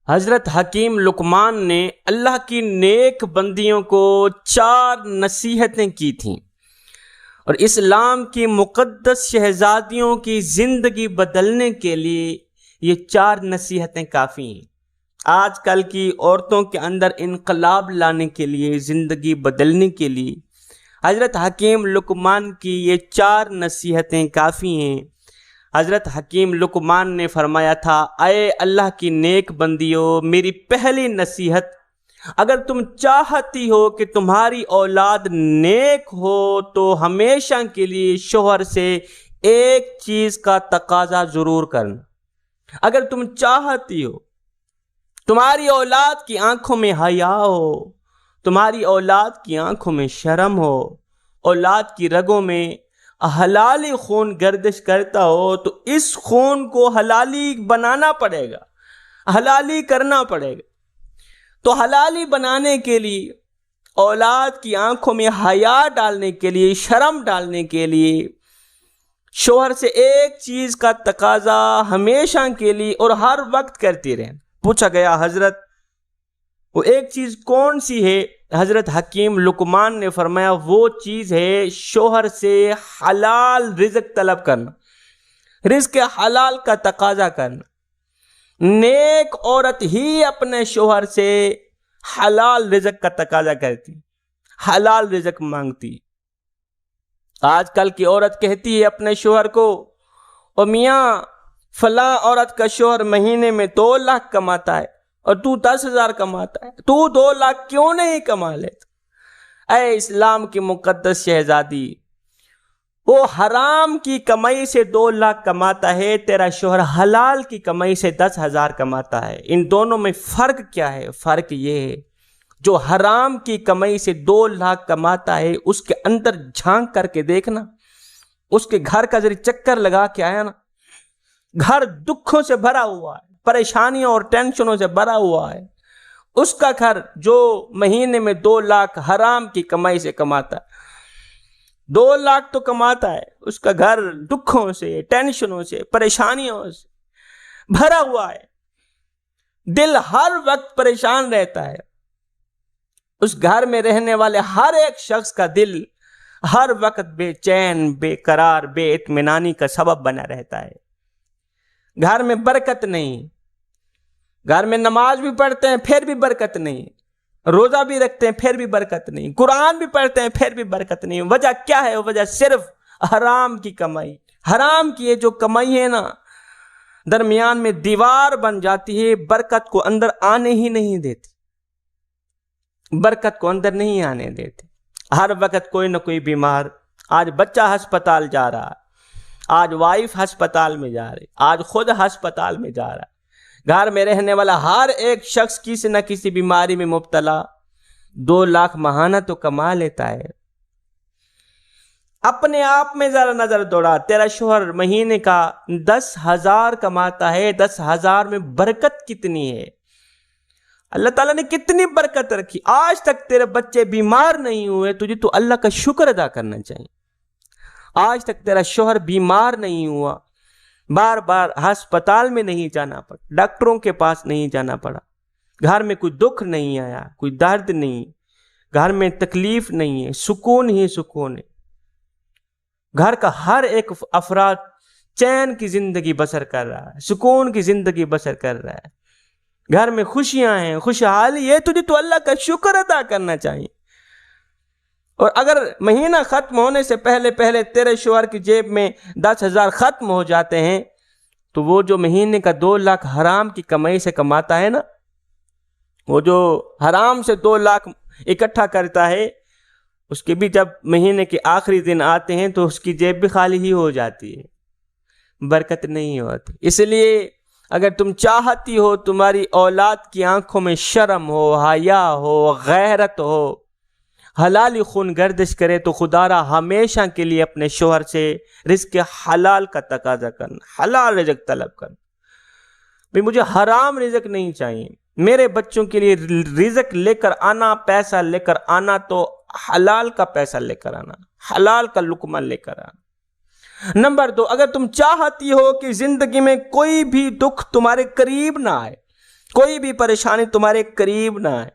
حضرت حکیم لقمان نے اللہ کی نیک بندیوں کو 4 نصیحتیں کی تھیں، اور اسلام کی مقدس شہزادیوں کی زندگی بدلنے کے لیے یہ 4 نصیحتیں کافی ہیں۔ آج کل کی عورتوں کے اندر انقلاب لانے کے لیے، زندگی بدلنے کے لیے حضرت حکیم لقمان کی یہ 4 نصیحتیں کافی ہیں۔ حضرت حکیم لقمان نے فرمایا تھا، اے اللہ کی نیک بندیوں، میری پہلی نصیحت، اگر تم چاہتی ہو کہ تمہاری اولاد نیک ہو تو ہمیشہ کے لیے شوہر سے ایک چیز کا تقاضا ضرور کرنا۔ اگر تم چاہتی ہو تمہاری اولاد کی آنکھوں میں حیا ہو، تمہاری اولاد کی آنکھوں میں شرم ہو، اولاد کی رگوں میں حلالی خون گردش کرتا ہو، تو اس خون کو حلالی بنانا پڑے گا، حلالی کرنا پڑے گا۔ تو حلالی بنانے کے لیے، اولاد کی آنکھوں میں حیا ڈالنے کے لیے، شرم ڈالنے کے لیے، شوہر سے ایک چیز کا تقاضا ہمیشہ کے لیے اور ہر وقت کرتی رہیں۔ پوچھا گیا، حضرت وہ ایک چیز کون سی ہے؟ حضرت حکیم لقمان نے فرمایا، وہ چیز ہے شوہر سے حلال رزق طلب کرنا، رزق حلال کا تقاضا کرنا۔ نیک عورت ہی اپنے شوہر سے حلال رزق کا تقاضا کرتی، حلال رزق مانگتی۔ آج کل کی عورت کہتی ہے اپنے شوہر کو، او میاں فلاں عورت کا شوہر مہینے میں 2 لاکھ کماتا ہے اور تو 10,000 کماتا ہے، تو 2 لاکھ کیوں نہیں کما لیتا؟ اے اسلام کی مقدس شہزادی، وہ حرام کی کمائی سے 2 لاکھ کماتا ہے، تیرا شوہر حلال کی کمائی سے 10,000 کماتا ہے۔ ان دونوں میں فرق کیا ہے؟ فرق یہ ہے، جو حرام کی کمائی سے 2 لاکھ کماتا ہے، اس کے اندر جھانک کر کے دیکھنا، اس کے گھر کا ذرا چکر لگا کے آیا نا، گھر دکھوں سے بھرا ہوا ہے، پریشانیوں اور ٹینشنوں سے بھرا ہوا ہے۔ اس کا گھر جو مہینے میں 2 لاکھ حرام کی کمائی سے کماتا ہے، 2 لاکھ تو کماتا ہے، اس کا گھر دکھوں سے، ٹینشنوں سے، پریشانیوں سے بھرا ہوا ہے، دل ہر وقت پریشان رہتا ہے۔ اس گھر میں رہنے والے ہر ایک شخص کا دل ہر وقت بے چین، بے قرار، بے اطمینانی کا سبب بنا رہتا ہے۔ گھر میں برکت نہیں، گھر میں نماز بھی پڑھتے ہیں پھر بھی برکت نہیں، روزہ بھی رکھتے ہیں پھر بھی برکت نہیں، قرآن بھی پڑھتے ہیں پھر بھی برکت نہیں۔ وجہ کیا ہے؟ وجہ صرف حرام کی کمائی۔ حرام کی یہ جو کمائی ہے نا، درمیان میں دیوار بن جاتی ہے، برکت کو اندر آنے ہی نہیں دیتی، برکت کو اندر نہیں آنے دیتی۔ ہر وقت کوئی نہ کوئی بیمار، آج بچہ ہسپتال جا رہا ہے، آج وائف ہسپتال میں جا رہی، آج خود ہسپتال میں جا رہا ہے۔ گھر میں رہنے والا ہر ایک شخص کسی نہ کسی بیماری میں مبتلا، 2 لاکھ ماہانہ تو کما لیتا ہے۔ اپنے آپ میں ذرا نظر دوڑا، تیرا شوہر مہینے کا 10,000 کماتا ہے، 10,000 میں برکت کتنی ہے؟ اللہ تعالیٰ نے کتنی برکت رکھی۔ آج تک تیرے بچے بیمار نہیں ہوئے، تجھے تو اللہ کا شکر ادا کرنا چاہیے۔ آج تک تیرا شوہر بیمار نہیں ہوا، بار بار ہسپتال میں نہیں جانا پڑا، ڈاکٹروں کے پاس نہیں جانا پڑا، گھر میں کوئی دکھ نہیں آیا، کوئی درد نہیں، گھر میں تکلیف نہیں ہے، سکون ہی سکون ہے۔ گھر کا ہر ایک افراد چین کی زندگی بسر کر رہا ہے، سکون کی زندگی بسر کر رہا ہے، گھر میں خوشیاں ہیں، خوشحالی ہے، تجھے تو اللہ کا شکر ادا کرنا چاہیے۔ اور اگر مہینہ ختم ہونے سے پہلے تیرے شوہر کی جیب میں 10,000 ختم ہو جاتے ہیں، تو وہ جو مہینے کا 2 لاکھ حرام کی کمائی سے کماتا ہے نا، وہ جو حرام سے 2 لاکھ اکٹھا کرتا ہے، اس کے بھی جب مہینے کے آخری دن آتے ہیں تو اس کی جیب بھی خالی ہی ہو جاتی ہے، برکت نہیں ہوتی۔ اس لیے اگر تم چاہتی ہو تمہاری اولاد کی آنکھوں میں شرم ہو، حیا ہو، غیرت ہو، حلالی خون گردش کرے، تو خدا را ہمیشہ کے لیے اپنے شوہر سے رزق حلال کا تقاضا کرنا، حلال رزق طلب کرنا۔ بھئی مجھے حرام رزق نہیں چاہیے، میرے بچوں کے لیے رزق لے کر آنا، پیسہ لے کر آنا تو حلال کا پیسہ لے کر آنا، حلال کا لقمہ لے کر آنا۔ نمبر 2، اگر تم چاہتی ہو کہ زندگی میں کوئی بھی دکھ تمہارے قریب نہ آئے، کوئی بھی پریشانی تمہارے قریب نہ آئے،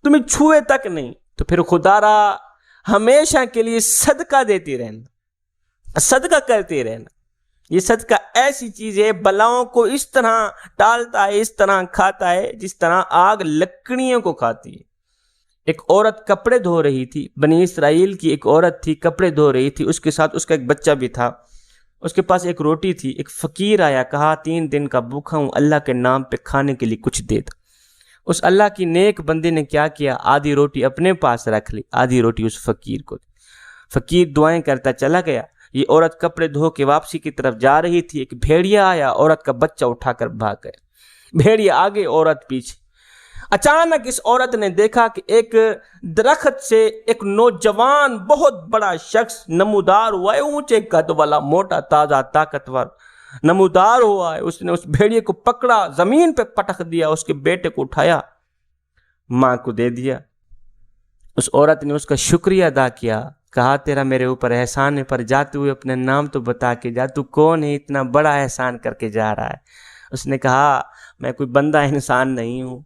تمہیں چھوئے تک نہیں، تو پھر خدا را ہمیشہ کے لیے صدقہ دیتی رہنا، صدقہ کرتے رہنا۔ یہ صدقہ ایسی چیز ہے، بلاؤں کو اس طرح ٹالتا ہے، اس طرح کھاتا ہے جس طرح آگ لکڑیوں کو کھاتی ہے۔ ایک عورت کپڑے دھو رہی تھی، بنی اسرائیل کی ایک عورت تھی، کپڑے دھو رہی تھی، اس کے ساتھ اس کا ایک بچہ بھی تھا، اس کے پاس ایک روٹی تھی۔ ایک فقیر آیا، کہا 3 دن کا بھوکا ہوں، اللہ کے نام پہ کھانے کے لیے کچھ دے دو۔ اس اللہ کی نیک بندے نے کیا کیا، آدھی روٹی اپنے پاس رکھ لی، آدھی روٹی اس فقیر کو دی۔ فقیر دعائیں کرتا چلا گیا۔ یہ عورت کپڑے دھو کے واپسی کی طرف جا رہی تھی، ایک بھیڑیا آیا، عورت کا بچہ اٹھا کر بھاگ گیا۔ بھیڑیا آگے، عورت پیچھے۔ اچانک اس عورت نے دیکھا کہ ایک درخت سے ایک نوجوان بہت بڑا شخص نمودار ہوا ہے، اونچے قد والا، موٹا تازہ طاقتور نمودار ہوا ہے۔ اس نے اس بھیڑیے کو پکڑا، زمین پہ پٹک دیا، اس کے بیٹے کو اٹھایا، ماں کو دے دیا۔ اس عورت نے اس کا شکریہ ادا کیا، کہا تیرا میرے اوپر احسان ہے، پر جاتے ہوئے اپنے نام تو بتا کے جا، تو کون ہے اتنا بڑا احسان کر کے جا رہا ہے؟ اس نے کہا میں کوئی بندہ انسان نہیں ہوں،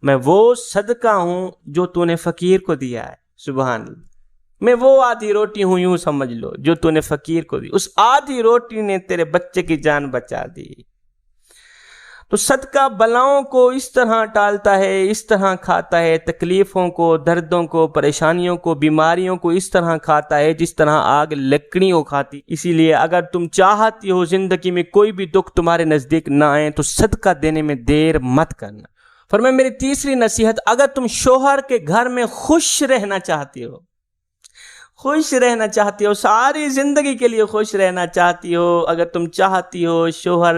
میں وہ صدقہ ہوں جو تو نے فقیر کو دیا ہے۔ سبحان اللہ، میں وہ آدھی روٹی ہوں، یوں سمجھ لو، جو تو نے فقیر کو دی۔ اس آدھی روٹی نے تیرے بچے کی جان بچا دی۔ تو صدقہ بلاؤں کو اس طرح ٹالتا ہے، اس طرح کھاتا ہے، تکلیفوں کو، دردوں کو، پریشانیوں کو، بیماریوں کو اس طرح کھاتا ہے جس طرح آگ لکڑی کو کھاتی۔ اسی لیے اگر تم چاہتی ہو زندگی میں کوئی بھی دکھ تمہارے نزدیک نہ آئے تو صدقہ دینے میں دیر مت کرنا۔ فرمایا میری تیسری نصیحت، اگر تم شوہر کے گھر میں خوش رہنا چاہتی ہو، خوش رہنا چاہتی ہو، ساری زندگی کے لیے خوش رہنا چاہتی ہو، اگر تم چاہتی ہو شوہر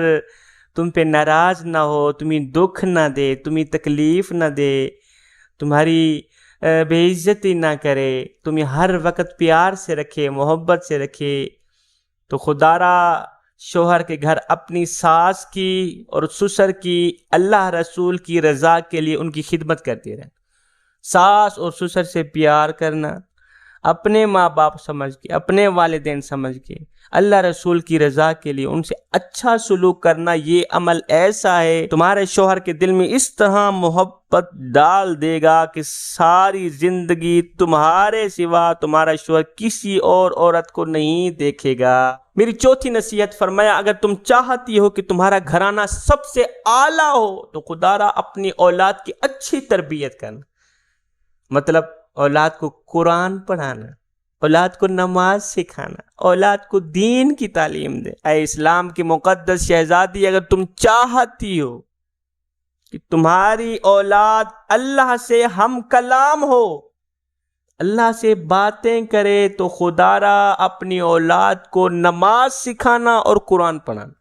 تم پہ ناراض نہ ہو، تمہیں دکھ نہ دے، تمہیں تکلیف نہ دے، تمہاری بے عزتی نہ کرے، تمہیں ہر وقت پیار سے رکھے، محبت سے رکھے، تو خدا را شوہر کے گھر اپنی ساس کی اور سسر کی، اللہ رسول کی رضا کے لیے ان کی خدمت کرتے رہنا۔ ساس اور سسر سے پیار کرنا، اپنے ماں باپ سمجھ کے، اپنے والدین سمجھ کے، اللہ رسول کی رضا کے لیے ان سے اچھا سلوک کرنا، یہ عمل ایسا ہے تمہارے شوہر کے دل میں اس طرح محبت ڈال دے گا کہ ساری زندگی تمہارے سوا تمہارا شوہر کسی اور عورت کو نہیں دیکھے گا۔ میری چوتھی نصیحت، فرمایا اگر تم چاہتی ہو کہ تمہارا گھرانہ سب سے اعلیٰ ہو تو خدا را اپنی اولاد کی اچھی تربیت کرنا، مطلب اولاد کو قرآن پڑھانا، اولاد کو نماز سکھانا، اولاد کو دین کی تعلیم دے۔ اے اسلام کی مقدس شہزادی، اگر تم چاہتی ہو کہ تمہاری اولاد اللہ سے ہم کلام ہو، اللہ سے باتیں کرے، تو خدا را اپنی اولاد کو نماز سکھانا اور قرآن پڑھانا۔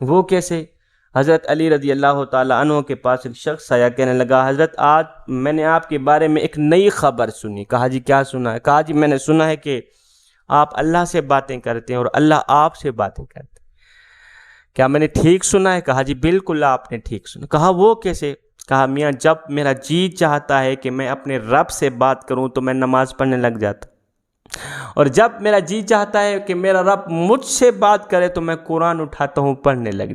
وہ کیسے؟ حضرت علی رضی اللہ تعالیٰ عنہ کے پاس ایک شخص آیا، کہنے لگا حضرت آج میں نے آپ کے بارے میں ایک نئی خبر سنی۔ کہا جی کیا سنا ہے؟ کہا جی میں نے سنا ہے کہ آپ اللہ سے باتیں کرتے ہیں اور اللہ آپ سے باتیں کرتے ہیں، کیا میں نے ٹھیک سنا ہے؟ کہا جی بالکل آپ نے ٹھیک سنا۔ کہا وہ کیسے؟ کہا میاں جب میرا جی چاہتا ہے کہ میں اپنے رب سے بات کروں تو میں نماز پڑھنے لگ جاتا، اور جب میرا جی چاہتا ہے کہ میرا رب مجھ سے بات کرے تو میں قرآن اٹھاتا ہوں، پڑھنے لگ جاتا۔